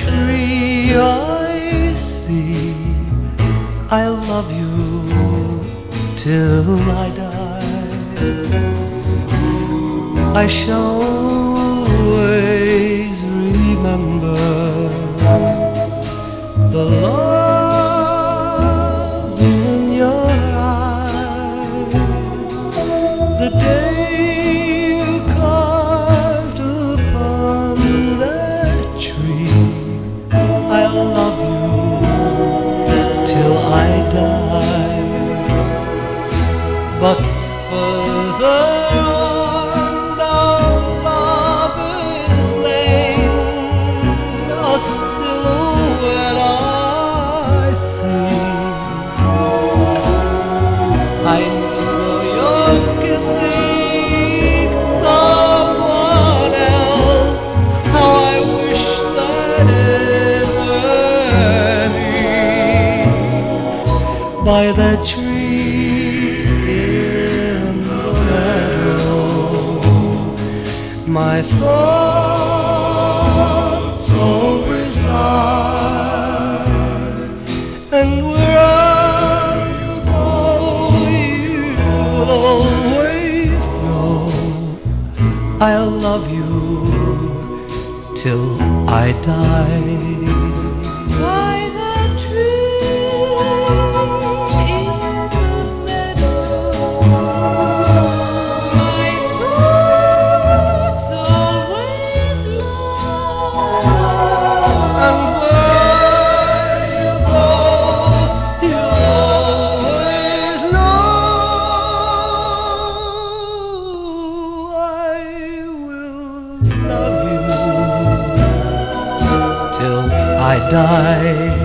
tree I see, I love you till I die. I shall always remember the love in your eyes, the day you carved upon that tree. I love you till I die. But further on down Lover's Lane, a silhouette I see. I know you're kissing someone else. How I wish that it were me. By that tree in the meadow, my thoughts always lie. And wherever you go, you'll always know I love you till I die. By that tree in the meadow, my thoughts always lie. And where you go, you always know I will love you till I die.